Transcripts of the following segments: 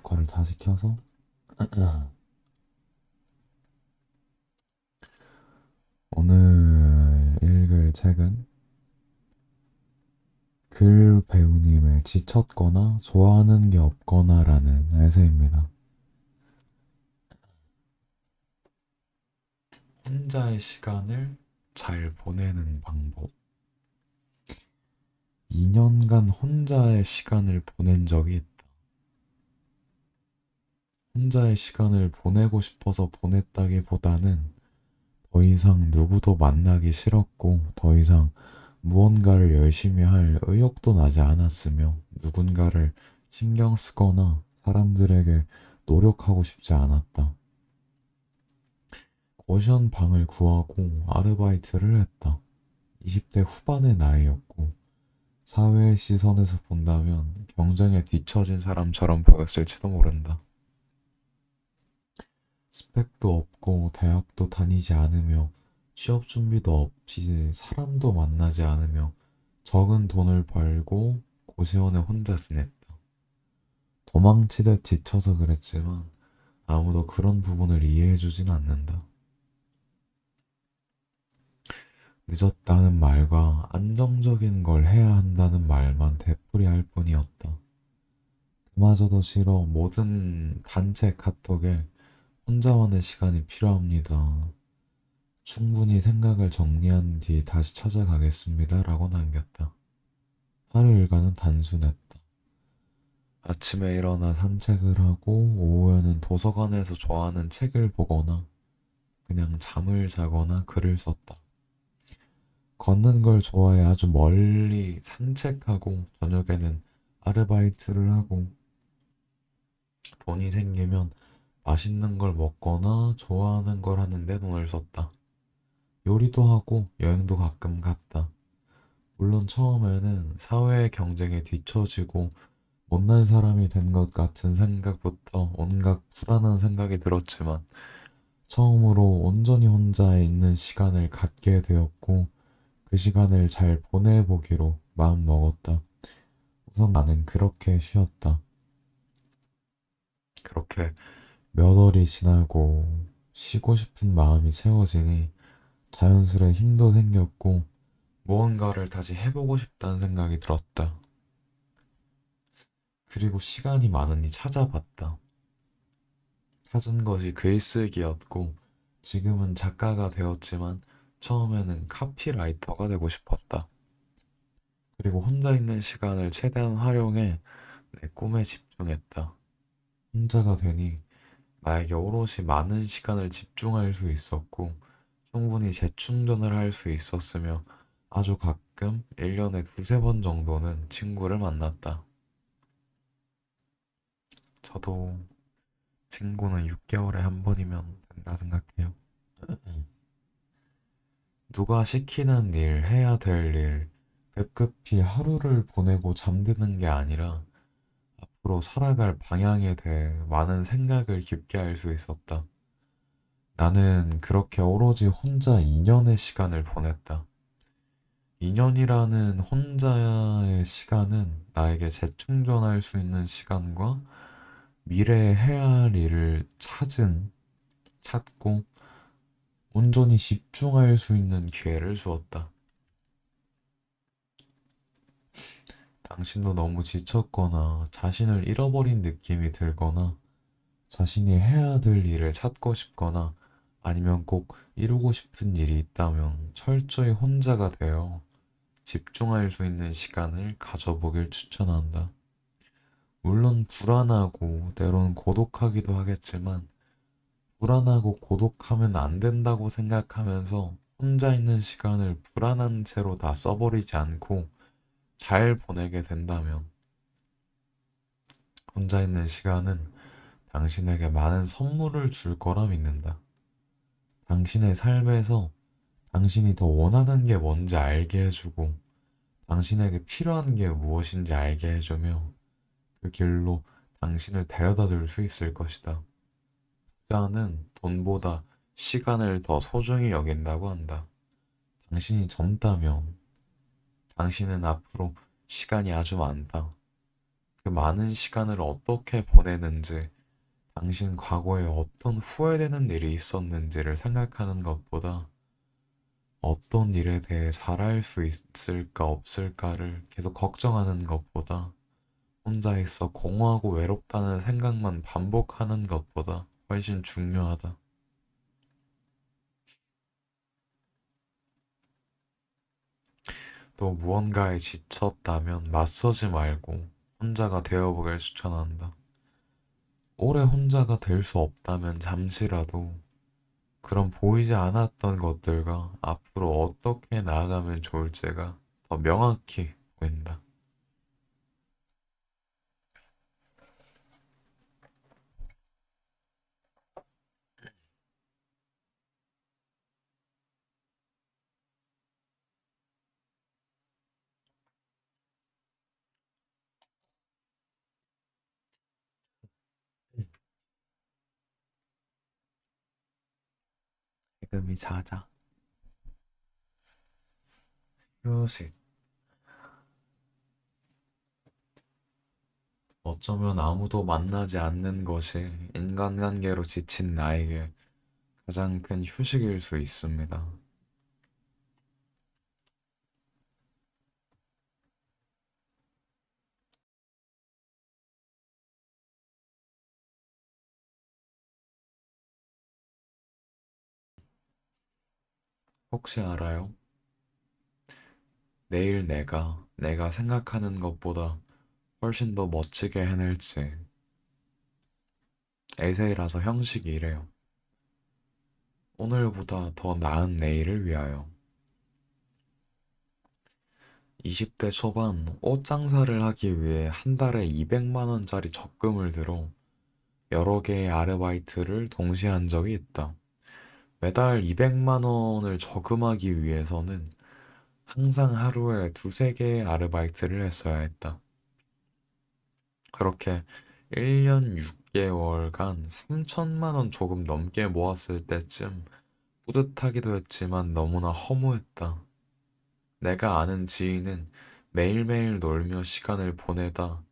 녹화를 다시 켜서 오늘 읽을 책은 글 배우님의 지쳤거나 좋아하는 게 없거나라는 에세이입니다. 혼자의 시간을 잘 보내는 방법. 2년간 혼자의 시간을 보낸 적이 있다. 혼자의 시간을 보내고 싶어서 보냈다기보다는 더 이상 누구도 만나기 싫었고 더 이상 무언가를 열심히 할 의욕도 나지 않았으며 누군가를 신경 쓰거나 사람들에게 노력하고 싶지 않았다. 고시원 방을 구하고 아르바이트를 했다. 20대 후반의 나이였고 사회의 시선에서 본다면 경쟁에 뒤처진 사람처럼 보였을지도 모른다. 스펙도 없고 대학도 다니지 않으며 취업 준비도 없이 사람도 만나지 않으며 적은 돈을 벌고 고시원에 혼자 지냈다. 도망치듯 지쳐서 그랬지만 아무도 그런 부분을 이해해주진 않는다. 늦었다는 말과 안정적인 걸 해야 한다는 말만 되풀이할 뿐이었다. 그마저도 싫어 모든 단체 카톡에 혼자만의 시간이 필요합니다. 충분히 생각을 정리한 뒤 다시 찾아가겠습니다. 라고 남겼다. 하루 일과는 단순했다. 아침에 일어나 산책을 하고 오후에는 도서관에서 좋아하는 책을 보거나 그냥 잠을 자거나 글을 썼다. 걷는 걸 좋아해 아주 멀리 산책하고 저녁에는 아르바이트를 하고 돈이 생기면 맛있는 걸 먹거나 좋아하는 걸 하는데 돈을 썼다. 요리도 하고 여행도 가끔 갔다. 물론 처음에는 사회의 경쟁에 뒤처지고 못난 사람이 된 것 같은 생각부터 온갖 불안한 생각이 들었지만 처음으로 온전히 혼자 있는 시간을 갖게 되었고 그 시간을 잘 보내보기로 마음 먹었다. 우선 나는 그렇게 쉬었다. 그렇게 몇 월이 지나고 쉬고 싶은 마음이 채워지니 자연스레 힘도 생겼고 무언가를 다시 해보고 싶다는 생각이 들었다. 그리고 시간이 많으니 찾아봤다. 찾은 것이 글쓰기였고 지금은 작가가 되었지만 처음에는 카피라이터가 되고 싶었다. 그리고 혼자 있는 시간을 최대한 활용해 내 꿈에 집중했다. 혼자가 되니 나에게 오롯이 많은 시간을 집중할 수 있었고 충분히 재충전을 할 수 있었으며 아주 가끔 1년에 두세 번 정도는 친구를 만났다. 저도 친구는 6개월에 한 번이면 된다 생각해요. 누가 시키는 일, 해야 될 일, 급급히 하루를 보내고 잠드는 게 아니라 앞으로 살아갈 방향에 대해 많은 생각을 깊게 할 수 있었다. 나는 그렇게 오로지 혼자 2년의 시간을 보냈다. 2년이라는 혼자의 시간은 나에게 재충전할 수 있는 시간과 미래에 해야 할 일을 찾고 온전히 집중할 수 있는 기회를 주었다. 당신도 너무 지쳤거나 자신을 잃어버린 느낌이 들거나 자신이 해야 될 일을 찾고 싶거나 아니면 꼭 이루고 싶은 일이 있다면 철저히 혼자가 되어 집중할 수 있는 시간을 가져보길 추천한다. 물론 불안하고 때로는 고독하기도 하겠지만 불안하고 고독하면 안 된다고 생각하면서 혼자 있는 시간을 불안한 채로 다 써버리지 않고 잘 보내게 된다면 혼자 있는 시간은 당신에게 많은 선물을 줄 거라 믿는다. 당신의 삶에서 당신이 더 원하는 게 뭔지 알게 해주고 당신에게 필요한 게 무엇인지 알게 해주며 그 길로 당신을 데려다 줄 수 있을 것이다. 부자는 돈보다 시간을 더 소중히 여긴다고 한다. 당신이 젊다면 당신은 앞으로 시간이 아주 많다. 그 많은 시간을 어떻게 보내는지, 당신 과거에 어떤 후회되는 일이 있었는지를 생각하는 것보다 어떤 일에 대해 잘할 수 있을까 없을까를 계속 걱정하는 것보다 혼자 있어 공허하고 외롭다는 생각만 반복하는 것보다 훨씬 중요하다. 또 무언가에 지쳤다면 맞서지 말고 혼자가 되어보길 추천한다. 오래 혼자가 될 수 없다면 잠시라도 그런 보이지 않았던 것들과 앞으로 어떻게 나아가면 좋을지가 더 명확히 보인다. 지금이 자자. 휴식. 어쩌면 아무도 만나지 않는 것이 인간관계로 지친 나에게 가장 큰 휴식일 수 있습니다. 혹시 알아요? 내일 내가 생각하는 것보다 훨씬 더 멋지게 해낼지. 에세이라서 형식이 이래요. 오늘보다 더 나은 내일을 위하여. 20대 초반 옷 장사를 하기 위해 한 달에 200만 원짜리 적금을 들어 여러 개의 아르바이트를 동시에 한 적이 있다. 매달 200만 원을 저금하기 위해서는 항상 하루에 두세 개의 아르바이트를 했어야 했다. 그렇게 1년 6개월간 3천만 원 조금 넘게 모았을 때쯤 뿌듯하기도 했지만 너무나 허무했다. 내가 아는 지인은 매일매일 놀며 시간을 보내다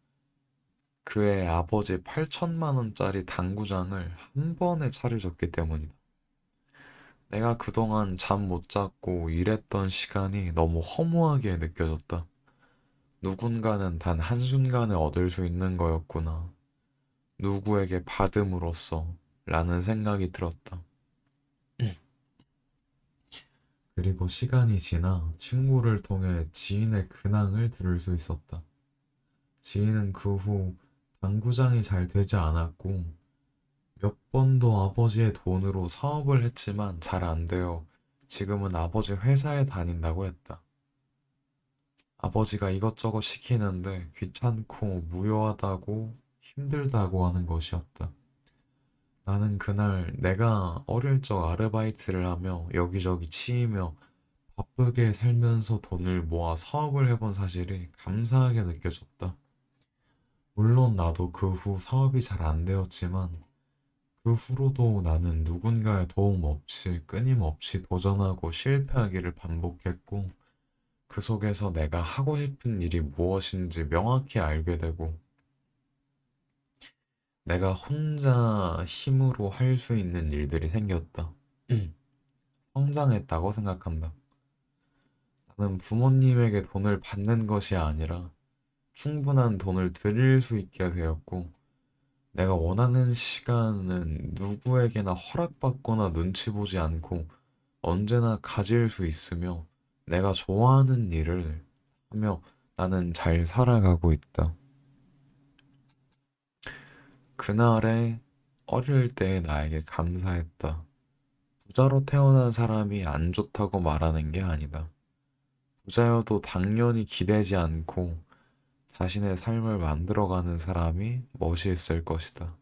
그의 아버지 8천만 원짜리 당구장을 한 번에 차려줬기 때문이다. 내가 그동안 잠 못 잤고 일했던 시간이 너무 허무하게 느껴졌다. 누군가는 단 한순간에 얻을 수 있는 거였구나. 누구에게 받음으로써 라는 생각이 들었다. 그리고 시간이 지나 친구를 통해 지인의 근황을 들을 수 있었다. 지인은 그 후 당구장이 잘 되지 않았고 몇 번도 아버지의 돈으로 사업을 했지만 잘 안 되어 지금은 아버지 회사에 다닌다고 했다. 아버지가 이것저것 시키는데 귀찮고 무효하다고 힘들다고 하는 것이었다. 나는 그날 내가 어릴 적 아르바이트를 하며 여기저기 치이며 바쁘게 살면서 돈을 모아 사업을 해본 사실이 감사하게 느껴졌다. 물론 나도 그 후 사업이 잘 안 되었지만 그 후로도 나는 누군가의 도움 없이 끊임없이 도전하고 실패하기를 반복했고 그 속에서 내가 하고 싶은 일이 무엇인지 명확히 알게 되고 내가 혼자 힘으로 할 수 있는 일들이 생겼다. 성장했다고 생각한다. 나는 부모님에게 돈을 받는 것이 아니라 충분한 돈을 드릴 수 있게 되었고 내가 원하는 시간은 누구에게나 허락받거나 눈치 보지 않고 언제나 가질 수 있으며 내가 좋아하는 일을 하며 나는 잘 살아가고 있다. 그날의 어릴 때의 나에게 감사했다. 부자로 태어난 사람이 안 좋다고 말하는 게 아니다. 부자여도 당연히 기대지 않고 자신의 삶을 만들어가는 사람이 멋이 있을 것이다.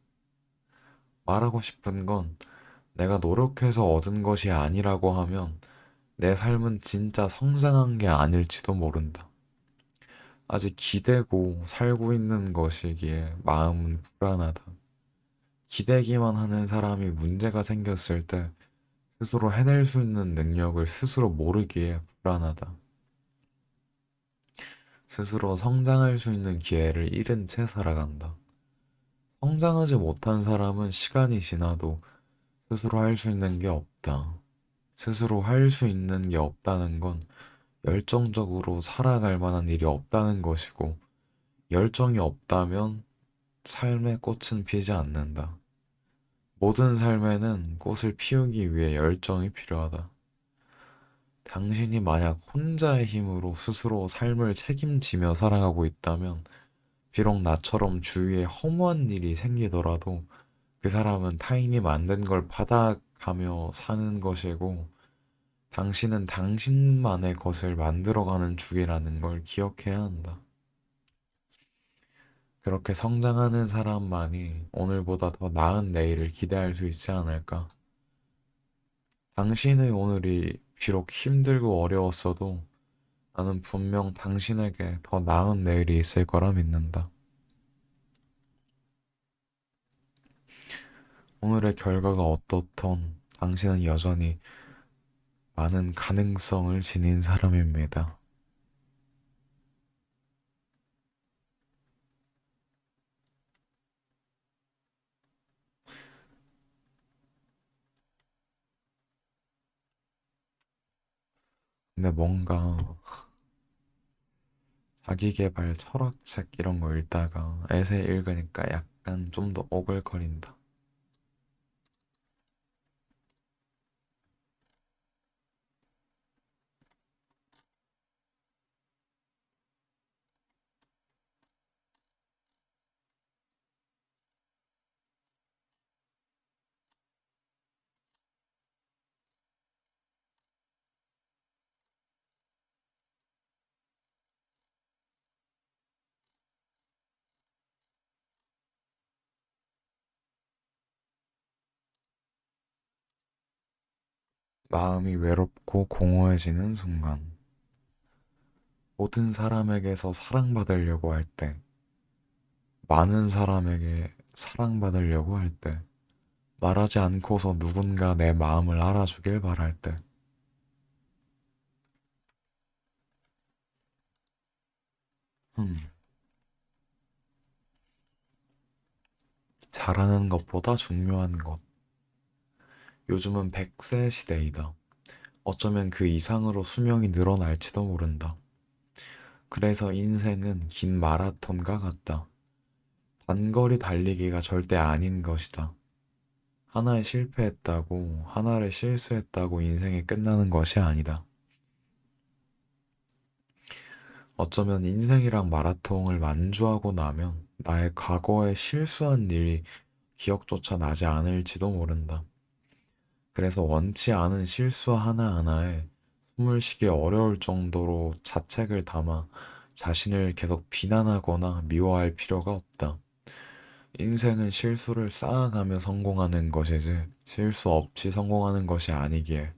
말하고 싶은 건 내가 노력해서 얻은 것이 아니라고 하면 내 삶은 진짜 성장한 게 아닐지도 모른다. 아직 기대고 살고 있는 것이기에 마음은 불안하다. 기대기만 하는 사람이 문제가 생겼을 때 스스로 해낼 수 있는 능력을 스스로 모르기에 불안하다. 스스로 성장할 수 있는 기회를 잃은 채 살아간다. 성장하지 못한 사람은 시간이 지나도 스스로 할 수 있는 게 없다. 스스로 할 수 있는 게 없다는 건 열정적으로 살아갈 만한 일이 없다는 것이고, 열정이 없다면 삶의 꽃은 피지 않는다. 모든 삶에는 꽃을 피우기 위해 열정이 필요하다. 당신이 만약 혼자의 힘으로 스스로 삶을 책임지며 살아가고 있다면, 비록 나처럼 주위에 허무한 일이 생기더라도 그 사람은 타인이 만든 걸 받아가며 사는 것이고, 당신은 당신만의 것을 만들어가는 중이라는 걸 기억해야 한다. 그렇게 성장하는 사람만이 오늘보다 더 나은 내일을 기대할 수 있지 않을까? 당신의 오늘이 비록 힘들고 어려웠어도 나는 분명 당신에게 더 나은 내일이 있을 거라 믿는다. 오늘의 결과가 어떻든 당신은 여전히 많은 가능성을 지닌 사람입니다. 근데 뭔가 자기계발 철학책 이런 거 읽다가 에세 읽으니까 약간 좀 더 오글거린다. 마음이 외롭고 공허해지는 순간, 모든 사람에게서 사랑받으려고 할 때, 많은 사람에게 사랑받으려고 할 때, 말하지 않고서 누군가 내 마음을 알아주길 바랄 때, 음, 잘하는 것보다 중요한 것. 요즘은 100세 시대이다. 어쩌면 그 이상으로 수명이 늘어날지도 모른다. 그래서 인생은 긴 마라톤과 같다. 단거리 달리기가 절대 아닌 것이다. 하나에 실패했다고, 하나를 실수했다고 인생이 끝나는 것이 아니다. 어쩌면 인생이랑 마라톤을 완주하고 나면 나의 과거에 실수한 일이 기억조차 나지 않을지도 모른다. 그래서 원치 않은 실수 하나하나에 숨을 쉬기 어려울 정도로 자책을 담아 자신을 계속 비난하거나 미워할 필요가 없다. 인생은 실수를 쌓아가며 성공하는 것이지 실수 없이 성공하는 것이 아니기에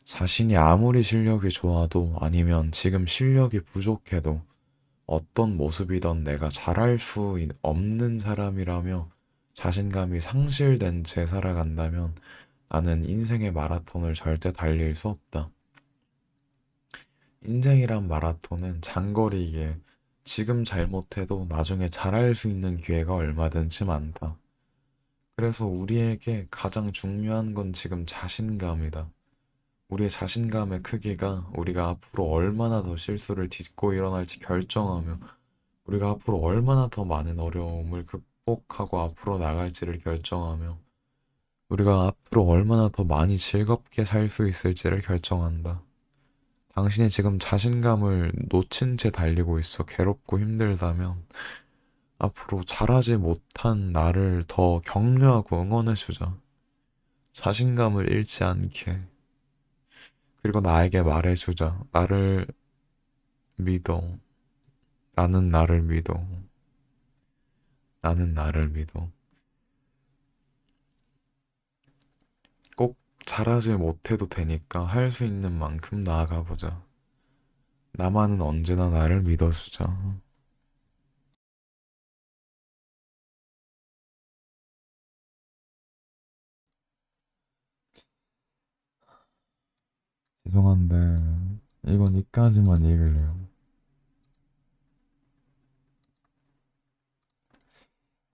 자신이 아무리 실력이 좋아도 아니면 지금 실력이 부족해도 어떤 모습이던 내가 잘할 수 없는 사람이라며 자신감이 상실된 채 살아간다면 나는 인생의 마라톤을 절대 달릴 수 없다. 인생이란 마라톤은 장거리이기에 지금 잘못해도 나중에 잘할 수 있는 기회가 얼마든지 많다. 그래서 우리에게 가장 중요한 건 지금 자신감이다. 우리의 자신감의 크기가 우리가 앞으로 얼마나 더 실수를 딛고 일어날지 결정하며 우리가 앞으로 얼마나 더 많은 어려움을 극복하고 앞으로 나갈지를 결정하며 우리가 앞으로 얼마나 더 많이 즐겁게 살 수 있을지를 결정한다. 당신이 지금 자신감을 놓친 채 달리고 있어 괴롭고 힘들다면 앞으로 잘하지 못한 나를 더 격려하고 응원해주자. 자신감을 잃지 않게. 그리고 나에게 말해주자. 나를 믿어. 나는 나를 믿어. 나는 나를 믿어. 꼭 잘하지 못해도 되니까 할 수 있는 만큼 나아가 보자. 나만은 언제나 나를 믿어주자. 죄송한데 이건 이까지만 읽을래요.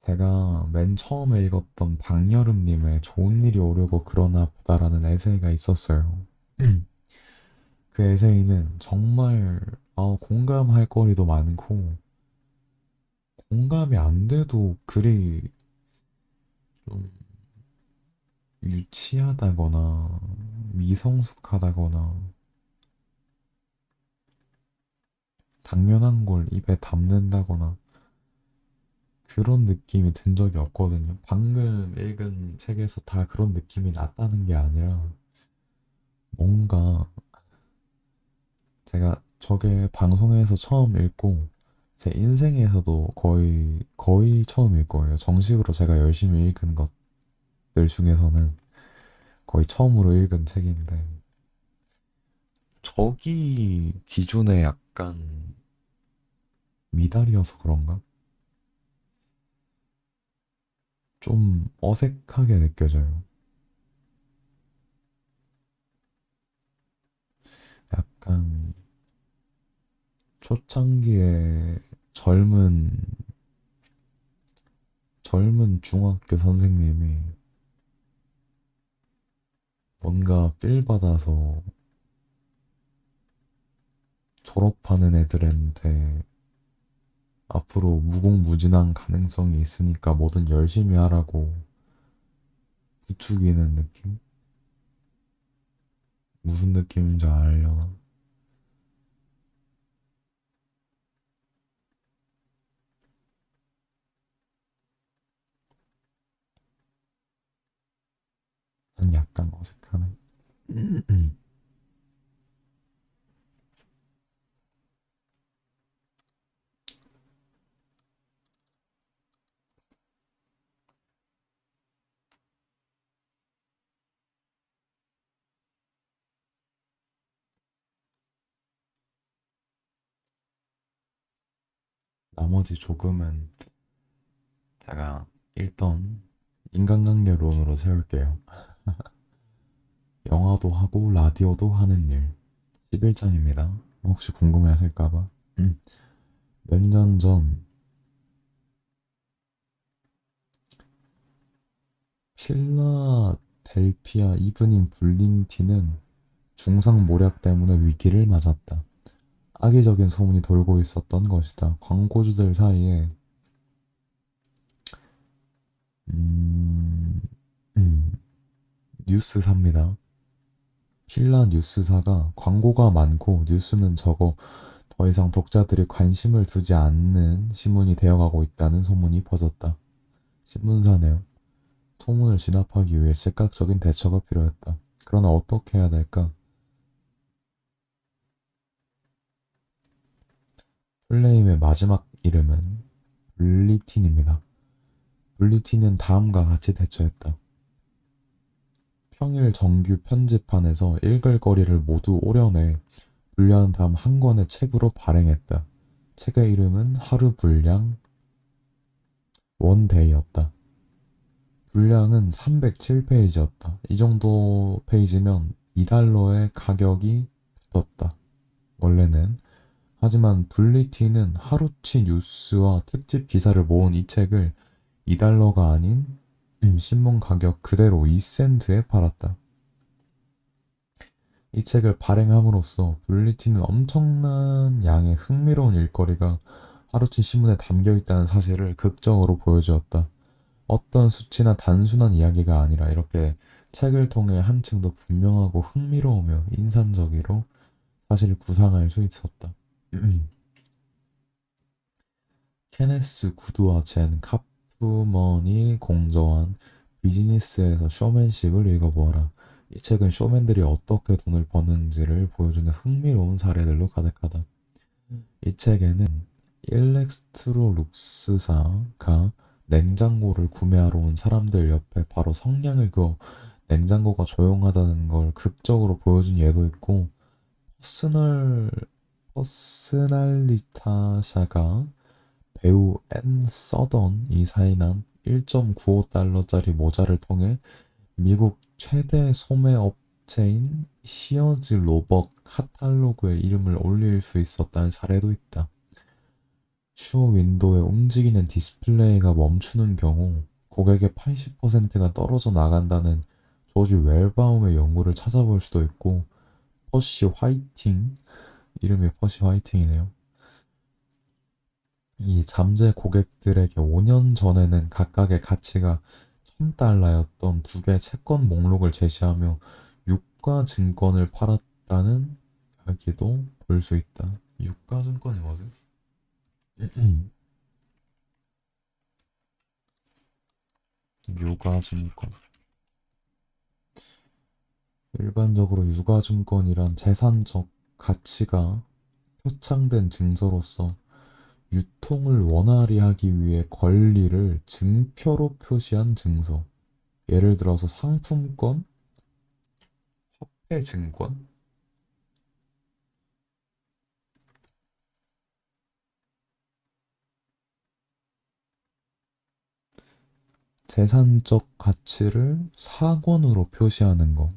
제가 맨 처음에 읽었던 박여름님의 좋은 일이 오려고 그러나 보다라는 에세이가 있었어요. 그 에세이는 정말 공감할 거리도 많고 공감이 안 돼도 글이 좀 유치하다거나 미성숙하다거나 당면한 걸 입에 담는다거나 그런 느낌이 든 적이 없거든요. 방금 읽은 책에서 다 그런 느낌이 났다는 게 아니라 뭔가 제가 저게 방송에서 처음 읽고 제 인생에서도 거의 처음일 거예요. 정식으로 제가 열심히 읽은 것들 중에서는 거의 처음으로 읽은 책인데 저기 기준에 약간 미달이어서 그런가? 좀 어색하게 느껴져요. 약간 초창기에 젊은 중학교 선생님이 뭔가 삘 받아서 졸업하는 애들한테 앞으로 무궁무진한 가능성이 있으니까 뭐든 열심히 하라고 부추기는 느낌? 무슨 느낌인지 알려나? 난 약간 어색하네. 나머지 조금은 제가 읽던 인간관계론으로 세울게요. 영화도 하고 라디오도 하는 일. 11장입니다. 혹시 궁금해하실까봐. 몇 년 전 필라델피아 이브닝 블린티는 중상 모략 때문에 위기를 맞았다. 악의적인 소문이 돌고 있었던 것이다. 광고주들 사이에 음, 음, 뉴스사입니다. 필라 뉴스사가 광고가 많고 뉴스는 적어 더 이상 독자들이 관심을 두지 않는 신문이 되어가고 있다는 소문이 퍼졌다. 신문사네요. 소문을 진압하기 위해 즉각적인 대처가 필요했다. 그러나 어떻게 해야 될까? 플레임의 마지막 이름은 블리틴입니다. 블리틴은 다음과 같이 대처했다. 평일 정규 편집판에서 읽을 거리를 모두 오려내 분류한 다음 한 권의 책으로 발행했다. 책의 이름은 하루 분량 원데이였다. 분량은 307페이지였다. 이 정도 페이지면 2달러의 가격이 붙었다. 원래는. 하지만 블리티는 하루치 뉴스와 특집 기사를 모은 이 책을 2달러가 아닌 신문 가격 그대로 2센트에 팔았다. 이 책을 발행함으로써 블리티는 엄청난 양의 흥미로운 일거리가 하루치 신문에 담겨 있다는 사실을 극적으로 보여주었다. 어떤 수치나 단순한 이야기가 아니라 이렇게 책을 통해 한층 더 분명하고 흥미로우며 인상적으로 사실을 구상할 수 있었다. 케네스 구드와 젠 카프먼이 공저한 비즈니스에서 쇼맨십을 읽어보아라. 이 책은 쇼맨들이 어떻게 돈을 버는지를 보여주는 흥미로운 사례들로 가득하다. 이 책에는 일렉트로룩스사가 냉장고를 구매하러 온 사람들 옆에 바로 성냥을 그어 냉장고가 조용하다는 걸 극적으로 보여준 예도 있고 퍼스널리타샤가 배우 앤 서던이 사인한 1.95달러짜리 모자를 통해 미국 최대 소매업체 업체인 시어즈 로벅 카탈로그에 이름을 올릴 수 있었다는 사례도 있다. 슈어 윈도우에 움직이는 디스플레이가 멈추는 경우 고객의 80%가 떨어져 나간다는 조지 웰바움의 연구를 찾아볼 수도 있고, 퍼시 화이팅, 이름이 퍼시 화이팅이네요. 이 잠재 고객들에게 5년 전에는 각각의 가치가 $1,000였던 두 개의 채권 목록을 제시하며 유가 증권을 팔았다는 이야기도 볼 수 있다. 유가 증권이 뭐지? 유가 증권. 일반적으로 유가 증권이란 재산적 가치가 표창된 증서로서 유통을 원활히 하기 위해 권리를 증표로 표시한 증서. 예를 들어서 상품권, 화폐 증권? 재산적 가치를 사권으로 표시하는 거.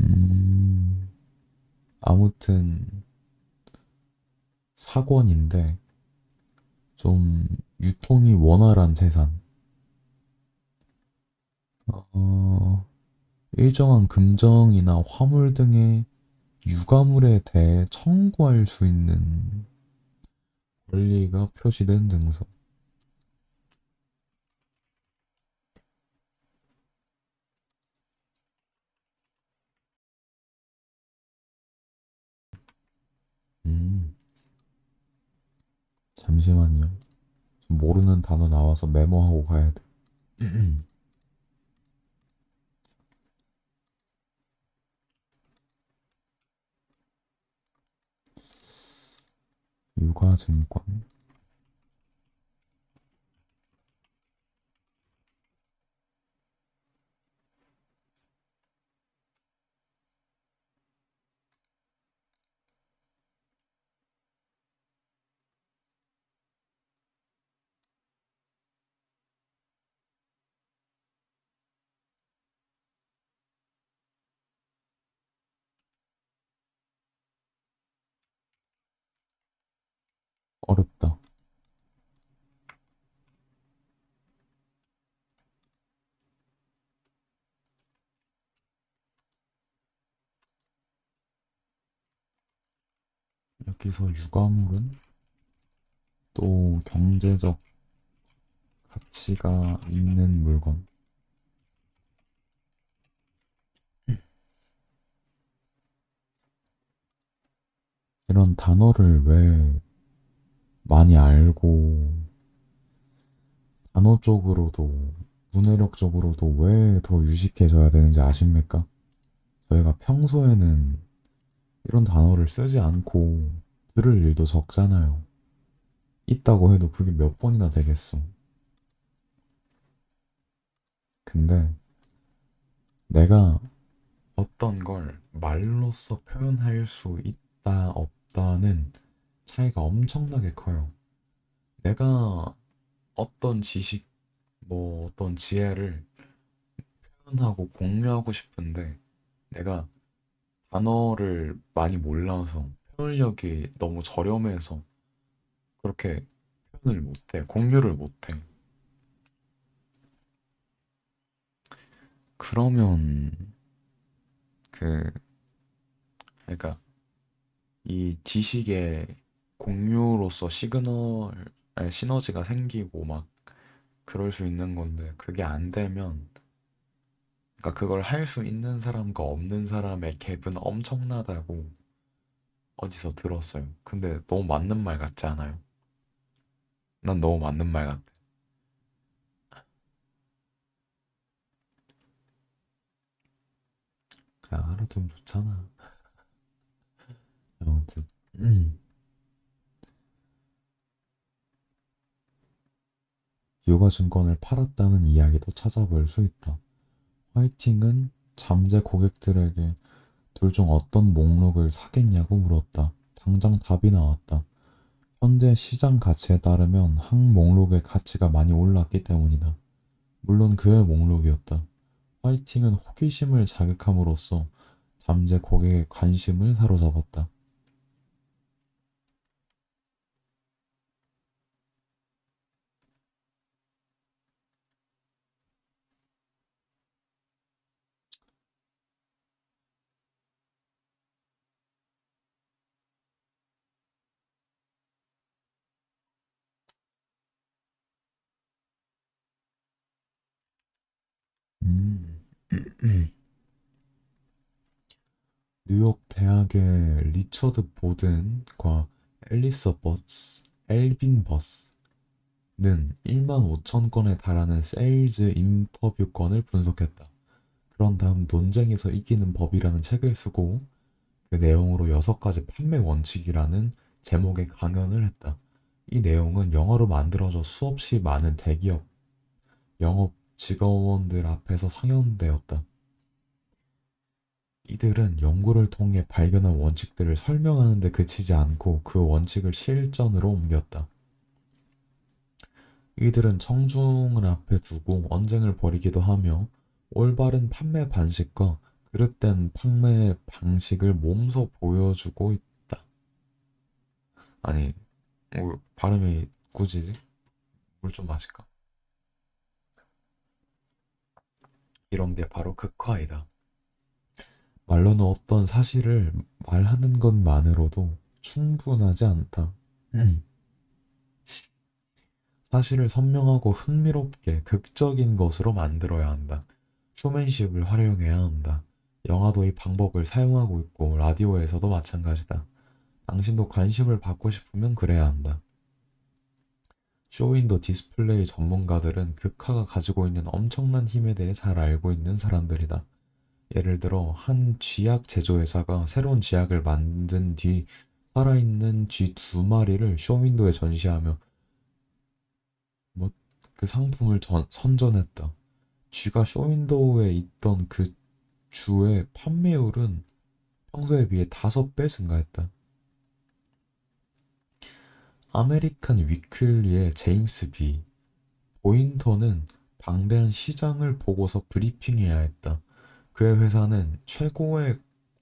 음, 아무튼 사권인데 좀 유통이 원활한 재산. 어, 일정한 금정이나 화물 등의 유가물에 대해 청구할 수 있는 권리가 표시된 증서. 음, 잠시만요. 모르는 단어 나와서 메모하고 가야 돼. 유가증권. 어렵다. 여기서 유가물은 또 경제적 가치가 있는 물건. 이런 단어를 왜 많이 알고 단어 쪽으로도 문해력 쪽으로도 왜 더 유식해져야 되는지 아십니까? 저희가 평소에는 이런 단어를 쓰지 않고 들을 일도 적잖아요. 있다고 해도 그게 몇 번이나 되겠어. 근데 내가 어떤 걸 말로써 표현할 수 있다, 없다는 차이가 엄청나게 커요. 내가 어떤 지식, 뭐 어떤 지혜를 표현하고 공유하고 싶은데 내가 단어를 많이 몰라서 표현력이 너무 저렴해서 그렇게 표현을 못해, 공유를 못해. 그러면 그, 그러니까 이 지식의 공유로서 시너지가 생기고 막 그럴 수 있는 건데 그게 안 되면 그러니까 그걸 할 수 있는 사람과 없는 사람의 갭은 엄청나다고 어디서 들었어요. 근데 너무 맞는 말 같지 않아요? 난 너무 맞는 말 같아. 그냥 알아두면 좋잖아. 아무튼 유가증권을 팔았다는 이야기도 찾아볼 수 있다. 화이팅은 잠재 고객들에게 둘 중 어떤 목록을 사겠냐고 물었다. 당장 답이 나왔다. 현재 시장 가치에 따르면 한 목록의 가치가 많이 올랐기 때문이다. 물론 그의 목록이었다. 파이팅은 호기심을 자극함으로써 잠재 고객의 관심을 사로잡았다. 음. 뉴욕 대학의 리처드 보든과 앨리서 버스, 엘빈 버스는 1만 5천 건에 달하는 세일즈 인터뷰 건을 분석했다. 그런 다음 논쟁에서 이기는 법이라는 책을 쓰고 그 내용으로 6가지 판매 원칙이라는 제목의 강연을 했다. 이 내용은 영어로 만들어져 수없이 많은 대기업 영업 직원들 앞에서 상연되었다. 이들은 연구를 통해 발견한 원칙들을 설명하는 데 그치지 않고 그 원칙을 실전으로 옮겼다. 이들은 청중을 앞에 두고 언쟁을 벌이기도 하며 올바른 판매 방식과 그릇된 판매 방식을 몸소 보여주고 있다. 아니, 발음이 꾸지지? 물 좀 마실까? 이런 게 바로 극화이다. 말로는 어떤 사실을 말하는 것만으로도 충분하지 않다. 사실을 선명하고 흥미롭게 극적인 것으로 만들어야 한다. 쇼맨십을 활용해야 한다. 영화도 이 방법을 사용하고 있고 라디오에서도 마찬가지다. 당신도 관심을 받고 싶으면 그래야 한다. 쇼윈도 디스플레이 전문가들은 극화가 가지고 있는 엄청난 힘에 대해 잘 알고 있는 사람들이다. 예를 들어 한 쥐약 제조회사가 새로운 쥐약을 만든 뒤 살아있는 쥐 2마리를 쇼윈도에 전시하며 뭐 그 상품을 선전했다. 쥐가 쇼윈도우에 있던 그 주의 판매율은 평소에 비해 5배 증가했다. 아메리칸 위클리의 제임스 B. 보인터는 방대한 시장을 보고서 브리핑해야 했다. 그의 회사는 최고의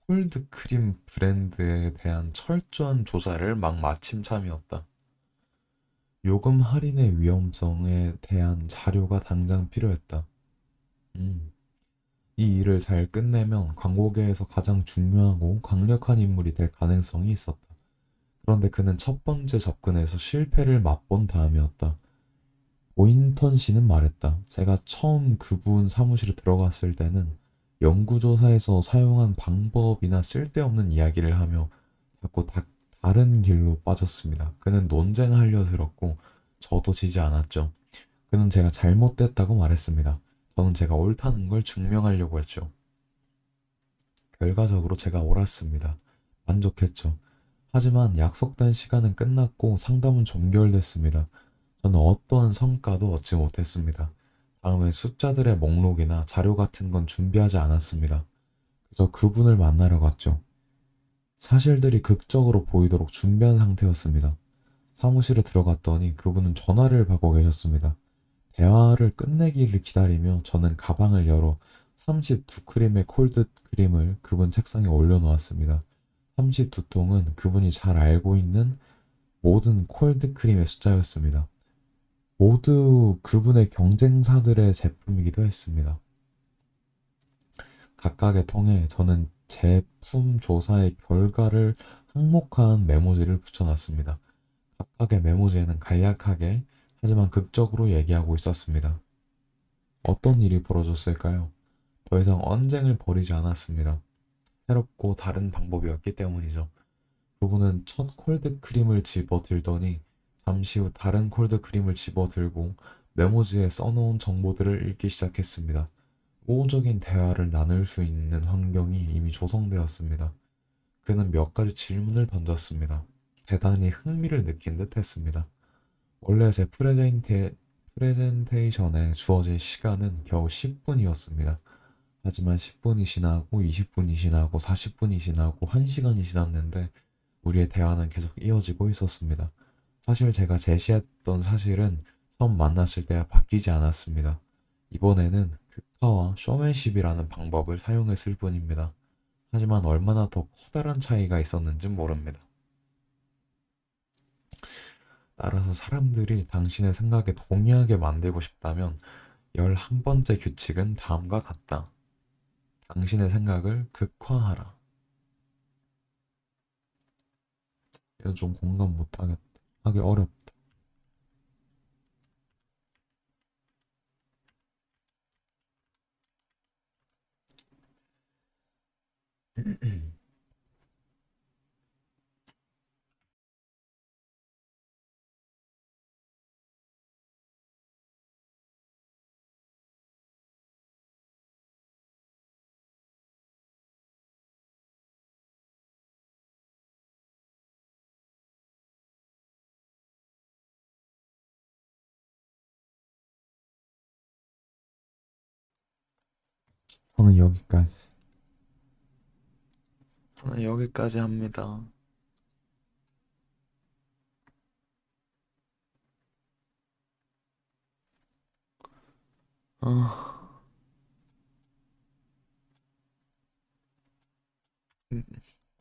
콜드크림 브랜드에 대한 철저한 조사를 막 마침 참이었다. 요금 할인의 위험성에 대한 자료가 당장 필요했다. 음, 이 일을 잘 끝내면 광고계에서 가장 중요하고 강력한 인물이 될 가능성이 있었다. 그런데 그는 첫 번째 접근에서 실패를 맛본 다음이었다. 오인턴 씨는 말했다. 제가 처음 그분 사무실에 들어갔을 때는 연구조사에서 사용한 방법이나 쓸데없는 이야기를 하며 자꾸 다른 길로 빠졌습니다. 그는 논쟁하려 들었고 저도 지지 않았죠. 그는 제가 잘못됐다고 말했습니다. 저는 제가 옳다는 걸 증명하려고 했죠. 결과적으로 제가 옳았습니다. 만족했죠. 하지만 약속된 시간은 끝났고 상담은 종결됐습니다. 저는 어떠한 성과도 얻지 못했습니다. 다음에 숫자들의 목록이나 자료 같은 건 준비하지 않았습니다. 그저 그분을 만나러 갔죠. 사실들이 극적으로 보이도록 준비한 상태였습니다. 사무실에 들어갔더니 그분은 전화를 받고 계셨습니다. 대화를 끝내기를 기다리며 저는 가방을 열어 32크림의 콜드 크림을 그분 책상에 올려놓았습니다. 32통은 그분이 잘 알고 있는 모든 콜드 크림의 숫자였습니다. 모두 그분의 경쟁사들의 제품이기도 했습니다. 각각의 통에 저는 제품 조사의 결과를 항목화한 메모지를 붙여놨습니다. 각각의 메모지에는 간략하게 하지만 극적으로 얘기하고 있었습니다. 어떤 일이 벌어졌을까요? 더 이상 언쟁을 벌이지 않았습니다. 새롭고 다른 방법이었기 때문이죠. 그분은 첫 콜드 크림을 집어 들더니 잠시 후 다른 콜드 크림을 집어 들고 메모지에 써놓은 정보들을 읽기 시작했습니다. 우호적인 대화를 나눌 수 있는 환경이 이미 조성되었습니다. 그는 몇 가지 질문을 던졌습니다. 대단히 흥미를 느낀 듯 했습니다. 원래 제 프레젠테이션에 주어진 시간은 겨우 10분이었습니다. 하지만 10분이 지나고 20분이 지나고 40분이 지나고 1시간이 지났는데 우리의 대화는 계속 이어지고 있었습니다. 사실 제가 제시했던 사실은 처음 만났을 때와 바뀌지 않았습니다. 이번에는 극화와 쇼맨십이라는 방법을 사용했을 뿐입니다. 하지만 얼마나 더 커다란 차이가 있었는진 모릅니다. 따라서 사람들이 당신의 생각에 동의하게 만들고 싶다면 11번째 규칙은 다음과 같다. 당신의 생각을 극화하라. 이거 좀 공감 못하겠다. 하기 어렵다. 저는 여기까지. 저는 여기까지 합니다. 아,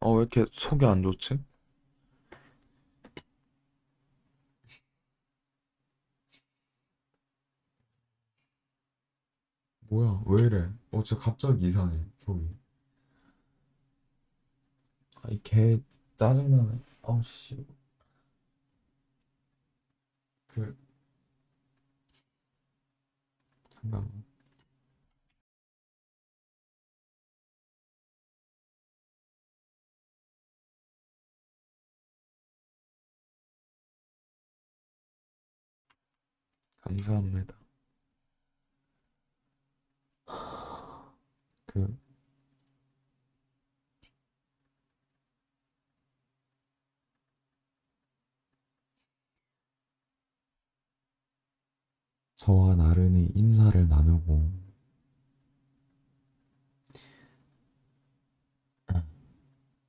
왜 이렇게 속이 안 좋지? 뭐야, 왜 이래? 진짜 갑자기 이상해, 속이. 이 개 짜증나네. 씨. 그, 잠깐만. 감사합니다. 그, 저와 나른히 인사를 나누고,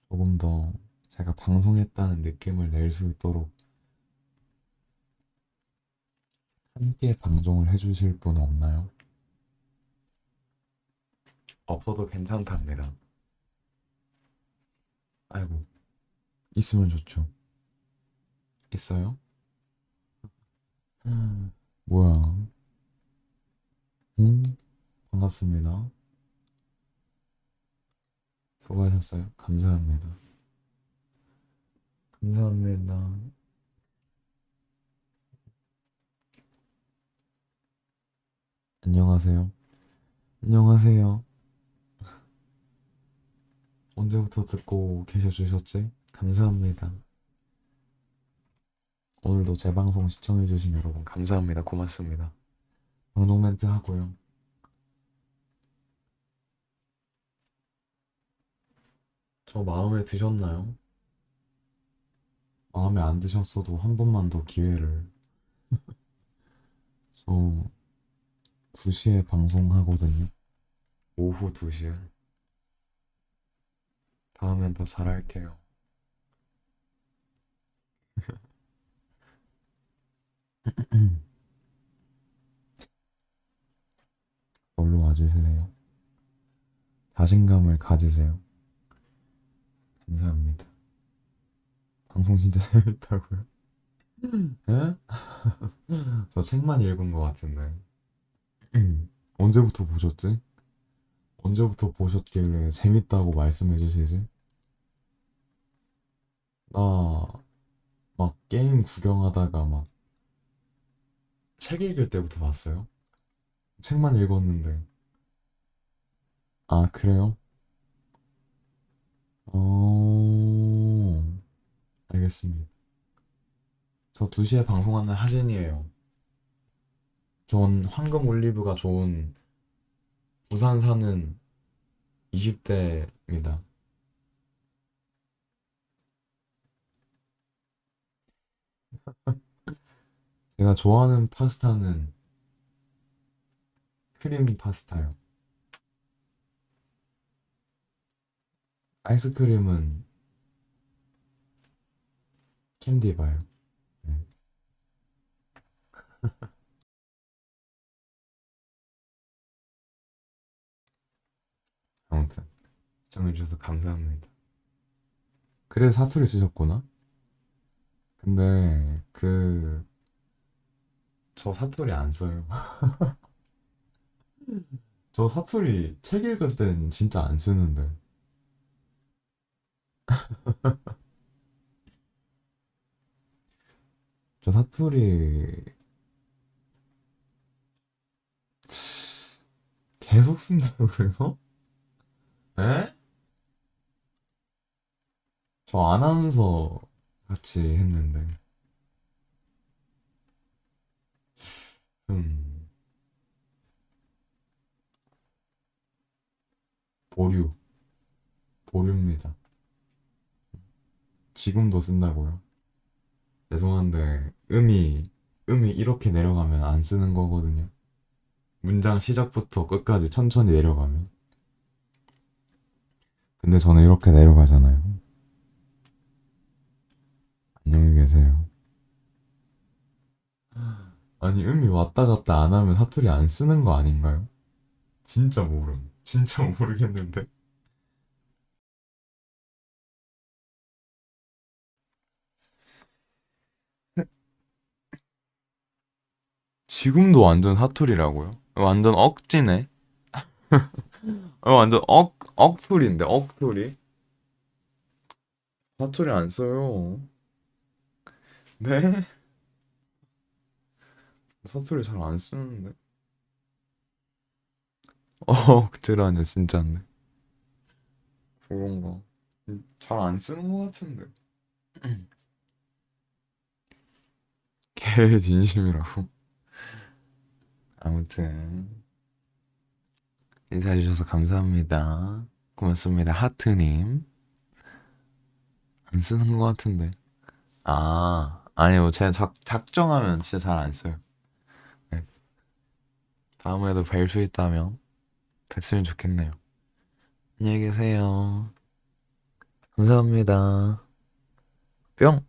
조금 더 제가 방송했다는 느낌을 낼 수 있도록 함께 방송을 해주실 분 없나요? 없어도 괜찮답니다. 아이고, 있으면 좋죠. 있어요? 뭐야? 반갑습니다. 수고하셨어요. 감사합니다. 감사합니다. 안녕하세요. 안녕하세요. 언제부터 듣고 계셔주셨지? 감사합니다. 오늘도 제 방송 시청해주신 여러분 감사합니다. 고맙습니다. 방송 멘트 하고요. 저 마음에 드셨나요? 마음에 안 드셨어도 한 번만 더 기회를. 저 2시에 방송하거든요. 오후 2시에. 다음엔 더 잘할게요. 놀러 와주실래요? 자신감을 가지세요. 감사합니다. 방송 진짜 재밌다고요? 에? 저 책만 읽은 것 같은데. 언제부터 보셨지? 언제부터 보셨길래 재밌다고 말씀해 주시지? 나 막 게임 구경하다가 막 책 읽을 때부터 봤어요. 책만 읽었는데. 아, 그래요? 어, 알겠습니다. 저 2시에 방송하는 하진이에요. 전 황금 올리브가 좋은 부산 사는 20대입니다. 제가 좋아하는 파스타는 크림 파스타요. 아이스크림은 캔디바요. 네. 아무튼 시청해주셔서 감사합니다. 그래서 사투리 쓰셨구나? 근데 저 사투리 안 써요. 저 사투리 책 읽을 땐 진짜 안 쓰는데. 저 사투리 계속 쓴다고요? 에? 저 아나운서 같이 했는데. 음, 보류, 보류입니다. 지금도 쓴다고요? 죄송한데, 음이 이렇게 내려가면 안 쓰는 거거든요. 문장 시작부터 끝까지 천천히 내려가면. 근데 저는 이렇게 내려가잖아요. 안녕히 계세요. 아니, 음이 왔다 갔다 안 하면 사투리 안 쓰는 거 아닌가요? 진짜 모름. 진짜 모르겠는데. 지금도 완전 사투리라고요? 완전 억지네. 완전 억투리인데, 억투리? 사투리 안 써요. 네? 사투리 잘 안 쓰는데. 억지라뇨, 진짜네. 그런가. 잘 안 쓰는 것 같은데. 개 진심이라고. 아무튼, 인사해주셔서 감사합니다. 고맙습니다. 하트님. 안 쓰는 것 같은데. 아니요. 제가 작정하면 진짜 잘 안 써요. 네. 다음에도 뵐 수 있다면 뵀으면 좋겠네요. 안녕히 계세요. 감사합니다. 뿅!